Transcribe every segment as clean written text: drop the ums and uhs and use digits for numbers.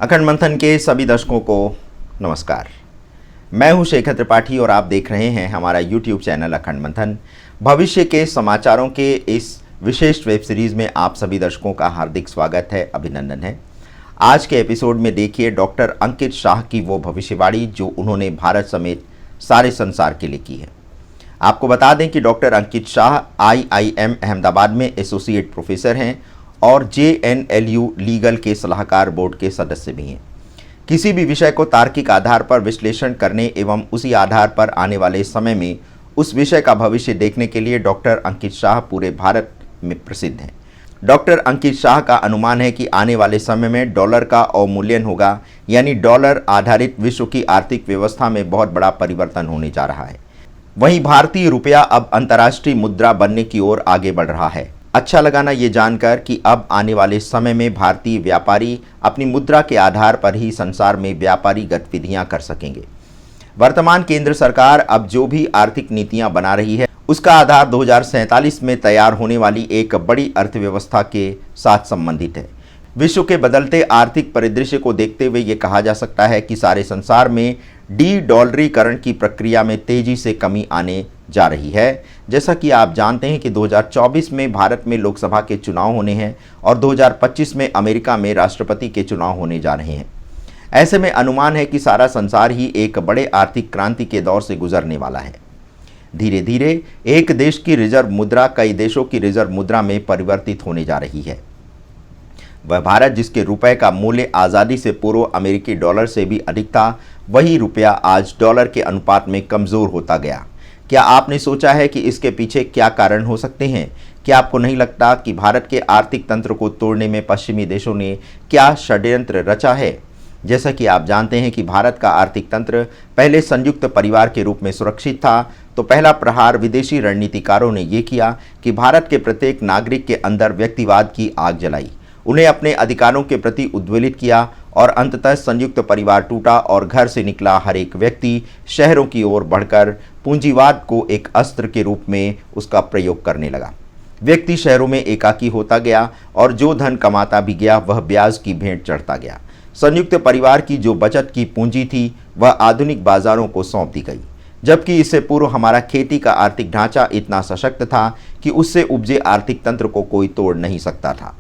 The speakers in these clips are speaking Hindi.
अखंड मंथन के सभी दर्शकों को नमस्कार। मैं हूं शेखर त्रिपाठी और आप देख रहे हैं हमारा YouTube चैनल अखंड मंथन। भविष्य के समाचारों के इस विशेष वेब सीरीज़ में आप सभी दर्शकों का हार्दिक स्वागत है, अभिनंदन है। आज के एपिसोड में देखिए डॉक्टर अंकित शाह की वो भविष्यवाणी जो उन्होंने भारत समेत सारे संसार के लिए की है। आपको बता दें कि डॉक्टर अंकित शाह IIM अहमदाबाद में एसोसिएट प्रोफेसर हैं और JNLU लीगल के सलाहकार बोर्ड के सदस्य भी हैं। किसी भी विषय को तार्किक आधार पर विश्लेषण करने एवं उसी आधार पर आने वाले समय में उस विषय का भविष्य देखने के लिए डॉक्टर अंकित शाह पूरे भारत में प्रसिद्ध हैं। डॉक्टर अंकित शाह का अनुमान है कि आने वाले समय में डॉलर का अवमूल्यन होगा, यानी डॉलर आधारित विश्व की आर्थिक व्यवस्था में बहुत बड़ा परिवर्तन होने जा रहा है। वहीं भारतीय रुपया अब अंतर्राष्ट्रीय मुद्रा बनने की ओर आगे बढ़ रहा है। अच्छा लगा ना ये जानकर कि अब आने वाले समय में भारतीय व्यापारी अपनी मुद्रा के आधार पर ही संसार में व्यापारी गतिविधियां कर सकेंगे। वर्तमान केंद्र सरकार अब जो भी आर्थिक नीतियां बना रही है उसका आधार 2047 में तैयार होने वाली एक बड़ी अर्थव्यवस्था के साथ संबंधित है। विश्व के बदलते आर्थिक परिदृश्य को देखते हुए ये कहा जा सकता है कि सारे संसार में डी-डॉलरीकरण की प्रक्रिया में तेजी से कमी आने जा रही है। जैसा कि आप जानते हैं कि 2024 में भारत में लोकसभा के चुनाव होने हैं और 2025 में अमेरिका में राष्ट्रपति के चुनाव होने जा रहे हैं। ऐसे में अनुमान है कि सारा संसार ही एक बड़े आर्थिक क्रांति के दौर से गुजरने वाला है। धीरे धीरे एक देश की रिजर्व मुद्रा कई देशों की रिजर्व मुद्रा में परिवर्तित होने जा रही है। वह भारत जिसके रुपए का मूल्य आज़ादी से पूर्व अमेरिकी डॉलर से भी अधिक था, वही रुपया आज डॉलर के अनुपात में कमज़ोर होता गया। क्या आपने सोचा है कि इसके पीछे क्या कारण हो सकते हैं? क्या आपको नहीं लगता कि भारत के आर्थिक तंत्र को तोड़ने में पश्चिमी देशों ने क्या षड्यंत्र रचा है? जैसा कि आप जानते हैं कि भारत का आर्थिक तंत्र पहले संयुक्त परिवार के रूप में सुरक्षित था, तो पहला प्रहार विदेशी रणनीतिकारों ने यह किया कि भारत के प्रत्येक नागरिक के अंदर व्यक्तिवाद की आग जलाई, उन्हें अपने अधिकारों के प्रति उद्वेलित किया और अंततः संयुक्त परिवार टूटा और घर से निकला हर एक व्यक्ति शहरों की ओर बढ़कर पूंजीवाद को एक अस्त्र के रूप में उसका प्रयोग करने लगा। व्यक्ति शहरों में एकाकी होता गया और जो धन कमाता भी गया वह ब्याज की भेंट चढ़ता गया। संयुक्त परिवार की जो बचत की पूंजी थी वह आधुनिक बाजारों को सौंप दी गई, जबकि इससे पूर्व हमारा खेती का आर्थिक ढांचा इतना सशक्त था कि उससे उपजे आर्थिक तंत्र को कोई तोड़ नहीं सकता था।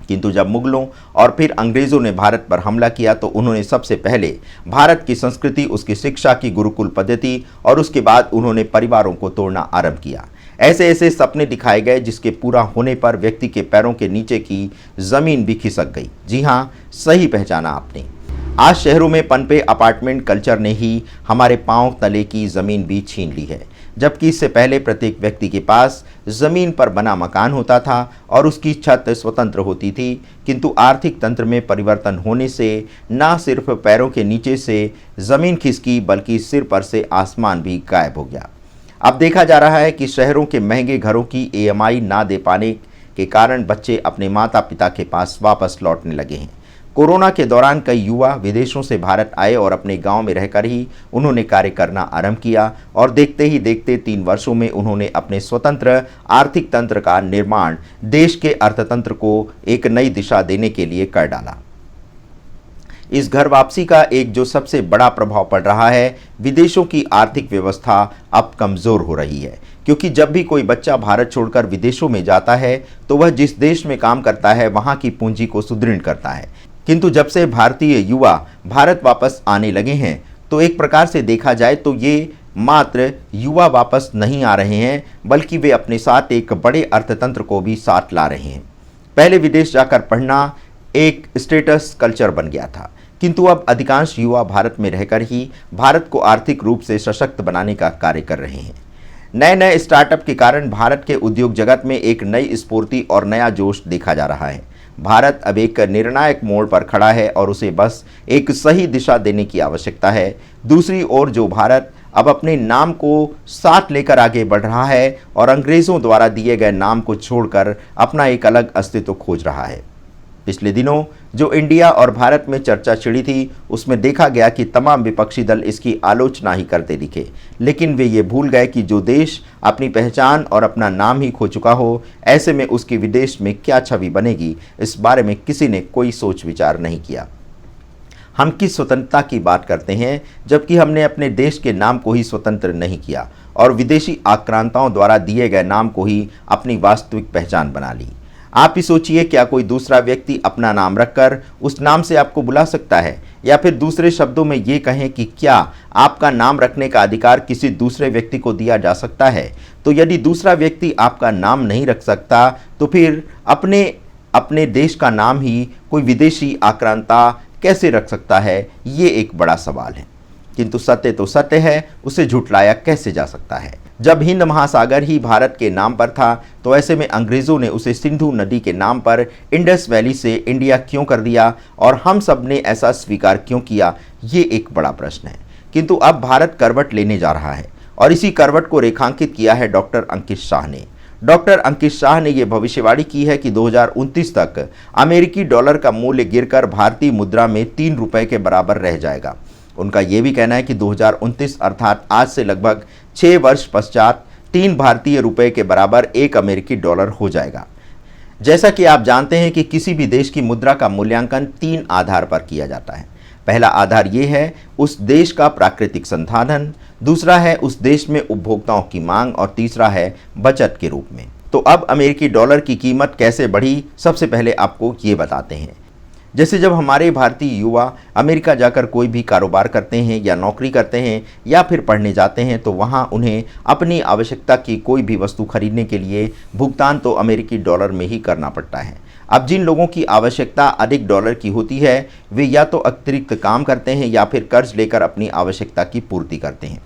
किंतु जब मुगलों और फिर अंग्रेज़ों ने भारत पर हमला किया तो उन्होंने सबसे पहले भारत की संस्कृति, उसकी शिक्षा की गुरुकुल पद्धति और उसके बाद उन्होंने परिवारों को तोड़ना आरंभ किया। ऐसे ऐसे सपने दिखाए गए जिसके पूरा होने पर व्यक्ति के पैरों के नीचे की ज़मीन भी खिसक गई। जी हाँ, सही पहचाना आपने। आज शहरों में पनपे अपार्टमेंट कल्चर ने ही हमारे पांव तले की ज़मीन भी छीन ली है, जबकि इससे पहले प्रत्येक व्यक्ति के पास ज़मीन पर बना मकान होता था और उसकी छत स्वतंत्र होती थी। किंतु आर्थिक तंत्र में परिवर्तन होने से न सिर्फ पैरों के नीचे से ज़मीन खिसकी बल्कि सिर पर से आसमान भी गायब हो गया। अब देखा जा रहा है कि शहरों के महंगे घरों की EMI ना दे पाने के कारण बच्चे अपने माता पिता के पास वापस लौटने लगे हैं। कोरोना के दौरान कई युवा विदेशों से भारत आए और अपने गांव में रहकर ही उन्होंने कार्य करना आरंभ किया और देखते ही देखते 3 वर्षों में उन्होंने अपने स्वतंत्र आर्थिक तंत्र का निर्माण देश के अर्थतंत्र को एक नई दिशा देने के लिए कर डाला। इस घर वापसी का एक जो सबसे बड़ा प्रभाव पड़ रहा है, विदेशों की आर्थिक व्यवस्था अब कमज़ोर हो रही है, क्योंकि जब भी कोई बच्चा भारत छोड़कर विदेशों में जाता है तो वह जिस देश में काम करता है वहाँ की पूंजी को सुदृढ़ करता है। किंतु जब से भारतीय युवा भारत वापस आने लगे हैं तो एक प्रकार से देखा जाए तो ये मात्र युवा वापस नहीं आ रहे हैं, बल्कि वे अपने साथ एक बड़े अर्थतंत्र को भी साथ ला रहे हैं। पहले विदेश जाकर पढ़ना एक स्टेटस कल्चर बन गया था, किंतु अब अधिकांश युवा भारत में रहकर ही भारत को आर्थिक रूप से सशक्त बनाने का कार्य कर रहे हैं। नए नए स्टार्टअप के कारण भारत के उद्योग जगत में एक नई स्फूर्ति और नया जोश देखा जा रहा है। भारत अब एक निर्णायक मोड़ पर खड़ा है और उसे बस एक सही दिशा देने की आवश्यकता है। दूसरी ओर जो भारत अब अपने नाम को साथ लेकर आगे बढ़ रहा है और अंग्रेज़ों द्वारा दिए गए नाम को छोड़कर अपना एक अलग अस्तित्व खोज रहा है। पिछले दिनों जो इंडिया और भारत में चर्चा छिड़ी थी उसमें देखा गया कि तमाम विपक्षी दल इसकी आलोचना ही करते दिखे, लेकिन वे ये भूल गए कि जो देश अपनी पहचान और अपना नाम ही खो चुका हो, ऐसे में उसकी विदेश में क्या छवि बनेगी, इस बारे में किसी ने कोई सोच विचार नहीं किया। हम किस स्वतंत्रता की बात करते हैं जबकि हमने अपने देश के नाम को ही स्वतंत्र नहीं किया और विदेशी आक्रांताओं द्वारा दिए गए नाम को ही अपनी वास्तविक पहचान बना ली। आप ही सोचिए, क्या कोई दूसरा व्यक्ति अपना नाम रखकर उस नाम से आपको बुला सकता है? या फिर दूसरे शब्दों में ये कहें कि क्या आपका नाम रखने का अधिकार किसी दूसरे व्यक्ति को दिया जा सकता है? तो यदि दूसरा व्यक्ति आपका नाम नहीं रख सकता तो फिर अपने देश का नाम ही कोई विदेशी आक्रांता कैसे रख सकता है? ये एक बड़ा सवाल है। किंतु सत्य तो सत्य है, उसे झुटलाया कैसे जा सकता है? जब हिंद महासागर ही भारत के नाम पर था तो ऐसे में अंग्रेजों ने उसे सिंधु नदी के नाम पर इंडस वैली से इंडिया क्यों कर दिया और हम सब ने ऐसा स्वीकार क्यों किया? ये एक बड़ा प्रश्न है। किंतु अब भारत करवट लेने जा रहा है और इसी करवट को रेखांकित किया है डॉक्टर अंकित शाह ने। डॉक्टर अंकित शाह ने यह भविष्यवाणी की है कि 2029 तक अमेरिकी डॉलर का मूल्य गिरकर भारतीय मुद्रा में 3 रुपए के बराबर रह जाएगा। उनका यह भी कहना है कि 2029 अर्थात आज से लगभग 6 वर्ष पश्चात 3 भारतीय रुपए के बराबर 1 अमेरिकी डॉलर हो जाएगा। जैसा कि आप जानते हैं कि किसी भी देश की मुद्रा का मूल्यांकन 3 आधार पर किया जाता है। पहला आधार ये है उस देश का प्राकृतिक संसाधन, दूसरा है उस देश में उपभोक्ताओं की मांग और तीसरा है बचत के रूप में। तो अब अमेरिकी डॉलर की कीमत कैसे बढ़ी, सबसे पहले आपको ये बताते हैं। जैसे जब हमारे भारतीय युवा अमेरिका जाकर कोई भी कारोबार करते हैं या नौकरी करते हैं या फिर पढ़ने जाते हैं तो वहाँ उन्हें अपनी आवश्यकता की कोई भी वस्तु खरीदने के लिए भुगतान तो अमेरिकी डॉलर में ही करना पड़ता है। अब जिन लोगों की आवश्यकता अधिक डॉलर की होती है वे या तो अतिरिक्त काम करते हैं या फिर कर्ज लेकर अपनी आवश्यकता की पूर्ति करते हैं।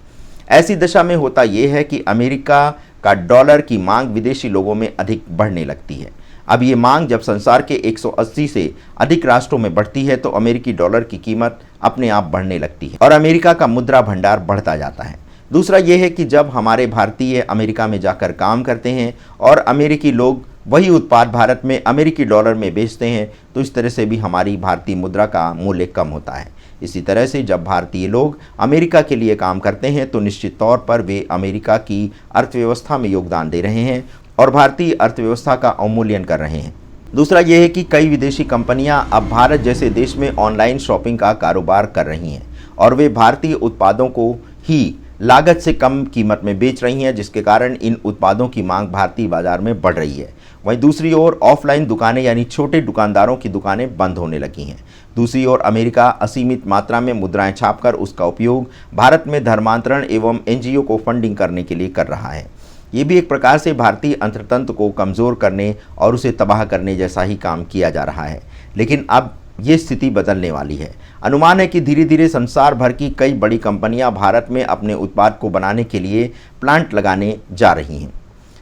ऐसी दशा में होता यह है कि अमेरिका का डॉलर की मांग विदेशी लोगों में अधिक बढ़ने लगती है। अब ये मांग जब संसार के 180 से अधिक राष्ट्रों में बढ़ती है तो अमेरिकी डॉलर की कीमत अपने आप बढ़ने लगती है और अमेरिका का मुद्रा भंडार बढ़ता जाता है। दूसरा ये है कि जब हमारे भारतीय अमेरिका में जाकर काम करते हैं और अमेरिकी लोग वही उत्पाद भारत में अमेरिकी डॉलर में बेचते हैं तो इस तरह से भी हमारी भारतीय मुद्रा का मूल्य कम होता है। इसी तरह से जब भारतीय लोग अमेरिका के लिए काम करते हैं तो निश्चित तौर पर वे अमेरिका की अर्थव्यवस्था में योगदान दे रहे हैं और भारतीय अर्थव्यवस्था का अवमूल्यन कर रहे हैं। दूसरा यह है कि कई विदेशी कंपनियां अब भारत जैसे देश में ऑनलाइन शॉपिंग का कारोबार कर रही हैं और वे भारतीय उत्पादों को ही लागत से कम कीमत में बेच रही हैं, जिसके कारण इन उत्पादों की मांग भारतीय बाजार में बढ़ रही है। वहीं दूसरी ओर ऑफलाइन दुकानें यानी छोटे दुकानदारों की दुकानें बंद होने लगी हैं। दूसरी ओर अमेरिका असीमित मात्रा में मुद्राएं छापकर उसका उपयोग भारत में धर्मांतरण एवं एनजीओ को फंडिंग करने के लिए कर रहा है। ये भी एक प्रकार से भारतीय अर्थतंत्र को कमज़ोर करने और उसे तबाह करने जैसा ही काम किया जा रहा है। लेकिन अब ये स्थिति बदलने वाली है। अनुमान है कि धीरे धीरे संसार भर की कई बड़ी कंपनियां भारत में अपने उत्पाद को बनाने के लिए प्लांट लगाने जा रही हैं।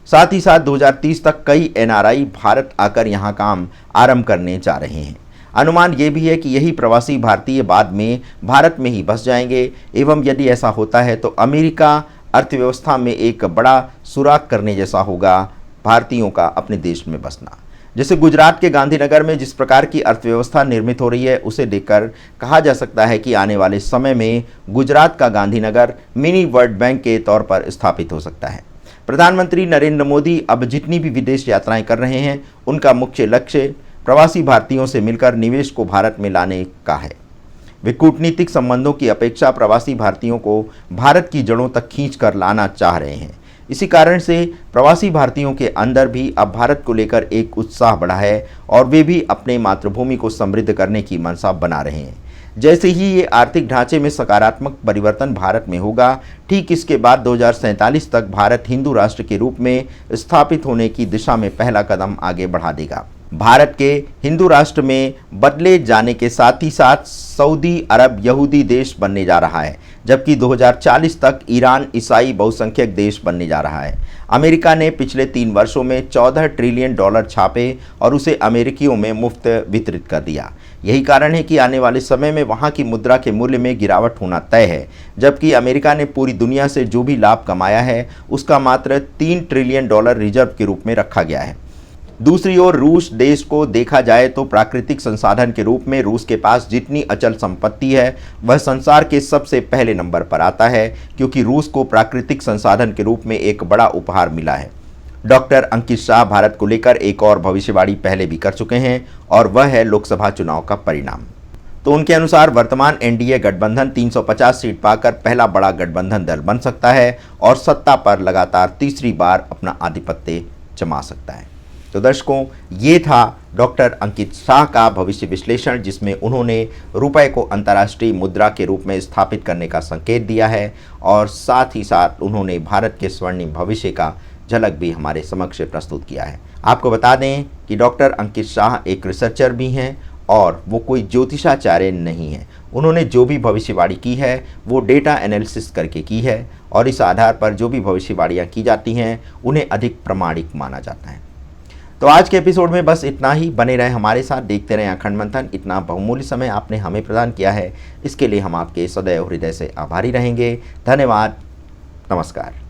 साथ ही साथ 2030 तक कई एनआरआई भारत आकर यहां काम आरंभ करने जा रहे हैं। अनुमान ये भी है कि यही प्रवासी भारतीय बाद में भारत में ही बस जाएंगे एवं यदि ऐसा होता है तो अमेरिका अर्थव्यवस्था में एक बड़ा सुराग करने जैसा होगा भारतीयों का अपने देश में बसना। जैसे गुजरात के गांधीनगर में जिस प्रकार की अर्थव्यवस्था निर्मित हो रही है उसे देखकर कहा जा सकता है कि आने वाले समय में गुजरात का गांधीनगर मिनी वर्ल्ड बैंक के तौर पर स्थापित हो सकता है। प्रधानमंत्री नरेंद्र मोदी अब जितनी भी विदेश यात्राएं कर रहे हैं उनका मुख्य लक्ष्य प्रवासी भारतीयों से मिलकर निवेश को भारत में लाने का है। वे कूटनीतिक संबंधों की अपेक्षा प्रवासी भारतीयों को भारत की जड़ों तक खींच कर लाना चाह रहे हैं। इसी कारण से प्रवासी भारतीयों के अंदर भी अब भारत को लेकर एक उत्साह बढ़ा है और वे भी अपने मातृभूमि को समृद्ध करने की मंशा बना रहे हैं। जैसे ही ये आर्थिक ढांचे में सकारात्मक परिवर्तन भारत में होगा, ठीक इसके बाद 2047 तक भारत हिंदू राष्ट्र के रूप में स्थापित होने की दिशा में पहला कदम आगे बढ़ा देगा। भारत के हिंदू राष्ट्र में बदले जाने के साथ ही साथ सऊदी अरब यहूदी देश बनने जा रहा है, जबकि 2040 तक ईरान ईसाई बहुसंख्यक देश बनने जा रहा है। अमेरिका ने पिछले 3 वर्षों में 14 ट्रिलियन डॉलर छापे और उसे अमेरिकियों में मुफ्त वितरित कर दिया। यही कारण है कि आने वाले समय में वहां की मुद्रा के मूल्य में गिरावट होना तय है, जबकि अमेरिका ने पूरी दुनिया से जो भी लाभ कमाया है उसका मात्र 3 ट्रिलियन डॉलर रिजर्व के रूप में रखा गया है। दूसरी ओर रूस देश को देखा जाए तो प्राकृतिक संसाधन के रूप में रूस के पास जितनी अचल संपत्ति है वह संसार के सबसे पहले नंबर पर आता है, क्योंकि रूस को प्राकृतिक संसाधन के रूप में एक बड़ा उपहार मिला है। डॉक्टर अंकित शाह भारत को लेकर एक और भविष्यवाणी पहले भी कर चुके हैं और वह है लोकसभा चुनाव का परिणाम। तो उनके अनुसार वर्तमान एनडीए गठबंधन 350 सीट पाकर पहला बड़ा गठबंधन दल बन सकता है और सत्ता पर लगातार तीसरी बार अपना आधिपत्य जमा सकता है। तो दर्शकों, ये था डॉक्टर अंकित शाह का भविष्य विश्लेषण, जिसमें उन्होंने रुपए को अंतर्राष्ट्रीय मुद्रा के रूप में स्थापित करने का संकेत दिया है और साथ ही साथ उन्होंने भारत के स्वर्णिम भविष्य का झलक भी हमारे समक्ष प्रस्तुत किया है। आपको बता दें कि डॉक्टर अंकित शाह एक रिसर्चर भी हैं और वो कोई ज्योतिषाचार्य नहीं है। उन्होंने जो भी भविष्यवाणी की है वो डेटा एनालिसिस करके की है और इस आधार पर जो भी भविष्यवाणियाँ की जाती हैं उन्हें अधिक प्रामाणिक माना जाता है। तो आज के एपिसोड में बस इतना ही। बने रहे हमारे साथ, देखते रहें अखंड मंथन। इतना बहुमूल्य समय आपने हमें प्रदान किया है, इसके लिए हम आपके सदैव हृदय से आभारी रहेंगे। धन्यवाद। नमस्कार।